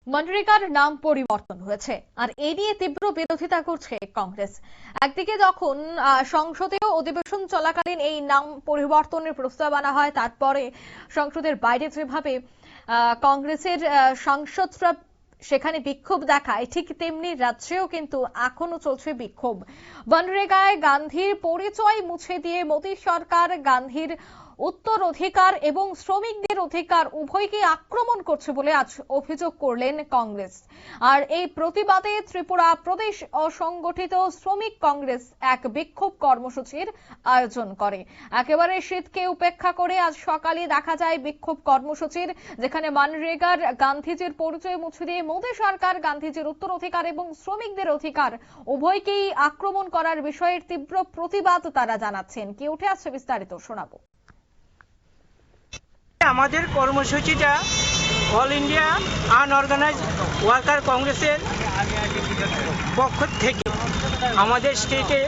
মনরেগার নাম পরিবর্তন হয়েছে আর এ নিয়ে তীব্র বিরোধিতা করছে কংগ্রেস। একদিকে যখন সংসদীয় অধিবেশন চলাকালীন এই নাম পরিবর্তনের প্রস্তাব আনা হয়, তারপরে সংসদের বাইরে যেভাবে কংগ্রেসের সাংসদরা সেখানে বিক্ষোভ দেখায়, ঠিক তেমনি রাজ্যেও কিন্তু এখনো চলছে বিক্ষোভ। মনরেগায় গান্ধীর পরিচয় মুছে দিয়ে মোদী সরকার গান্ধীর উত্তরাধিকার এবং শ্রমিকদের অধিকার উভয়কে আক্রমণ করছে বলে আজ অভিযোগ করলেন কংগ্রেস। আর এই প্রতিবাদে ত্রিপুরা প্রদেশ অসংগঠিত শ্রমিক কংগ্রেস এক বিক্ষোভ কর্মসূচির আয়োজন করে। একেবারে শীতকে উপেক্ষা করে আজ সকালে দেখা যায় বিক্ষোভ কর্মসূচির, যেখানে মনরেগার গান্ধীজির পরিচয় মুছে দিয়ে মোদী সরকার গান্ধীজির উত্তরাধিকার এবং শ্রমিকদের অধিকার উভয়কেই আক্রমণ করার বিষয়ের তীব্র প্রতিবাদ তারা জানাচ্ছেন। কি উঠে আসছে বিস্তারিত শোনাবো। আমাদের কর্মসূচিটা অল ইন্ডিয়া আনঅর্গানাইজড ওয়ার্কার কংগ্রেসের পক্ষ থেকে আমাদের স্টেটে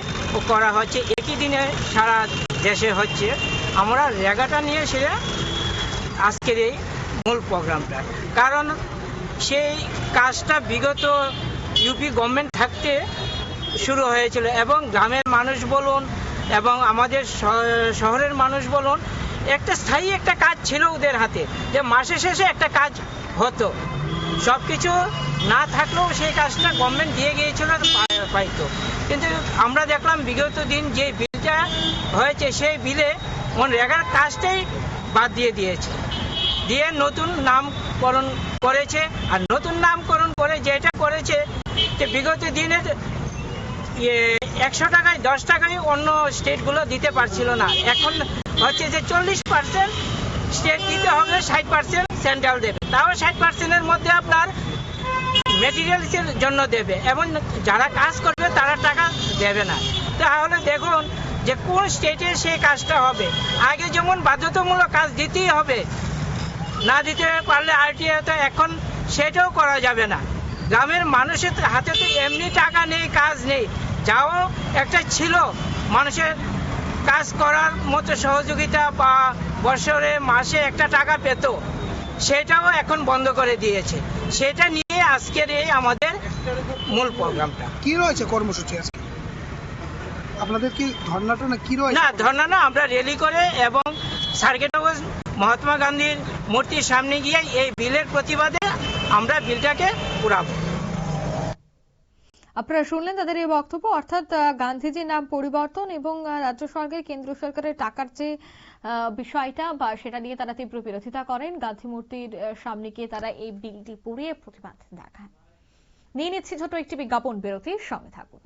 করা হচ্ছে, একই দিনে সারা দেশে হচ্ছে। আমরা রেগাটা নিয়ে সেটা আজকের এই মূল প্রোগ্রামটা, কারণ সেই কাজটা বিগত ইউপি গভর্নমেন্ট থাকতে শুরু হয়েছিল এবং গ্রামের মানুষ বলুন এবং আমাদের শহরের মানুষ বলুন, একটা স্থায়ী একটা কাজ ছিল ওদের হাতে, যে মাসের শেষে একটা কাজ হতো। সব কিছু না থাকলেও সেই কাজটা গভর্নমেন্ট দিয়ে গিয়েছিল, পাইতো। কিন্তু আমরা দেখলাম বিগত দিন যে বিলটা হয়েছে, সেই বিলে মনরেগার কাজটাই বাদ দিয়েছে, দিয়ে নতুন নামকরণ করেছে। আর নতুন নামকরণ করে যেটা করেছে, যে বিগত দিনে 100 টাকায় 10 টাকায় অন্য স্টেটগুলো দিতে পারছিল না, এখন হচ্ছে যে 40% স্টেট দিতে হবে, 60% সেন্ট্রাল দেবে। তাও 60%-এর মধ্যে আপনার মেটেরিয়ালসের জন্য দেবে এবং যারা কাজ করবে তারা টাকা দেবে না। তাহলে দেখুন যে কোন স্টেটে সেই কাজটা হবে। আগে যেমন বাধ্যতামূলক কাজ দিতেই হবে, না দিতে পারলে আরটিআই, তো এখন সেটাও করা যাবে না। গ্রামের মানুষের হাতে তো এমনি টাকা নেই, কাজ নেই। যাও একটা ছিল মানুষের কাজ করার মতো সহযোগিতা, বা বছরে মাসে একটা টাকা পেত, সেটাও এখন বন্ধ করে দিয়েছে। সেটা নিয়ে আজকের এই আমাদের মূল প্রোগ্রামটা। কি রয়েছে কর্মসূচি আজকে আপনাদের? কি ধর্নাটা না কি রয়েছে? না, ধর্না না, আমরা র্যালি করে এবং সার্কিট হাউস মহাত্মা গান্ধীর মূর্তির সামনে গিয়ে এই বিলের প্রতিবাদে আমরা বিলটাকে পুরাবো। আপনারা শুনলেন তাদের এই বক্তব্য, অর্থাৎ গান্ধীজির নাম পরিবর্তন এবং রাজ্য সরকার কেন্দ্র সরকারের টাকার যে বিষয়টা বা সেটা নিয়ে তারা তীব্র বিরোধিতা করেন। গান্ধী মূর্তির সামনে গিয়ে তারা এই বিলটি পুড়িয়ে প্রতিবাদ দেখান। নিয়ে নিচ্ছি ছোট একটি বিজ্ঞাপন বিরতির সঙ্গে থাকুন।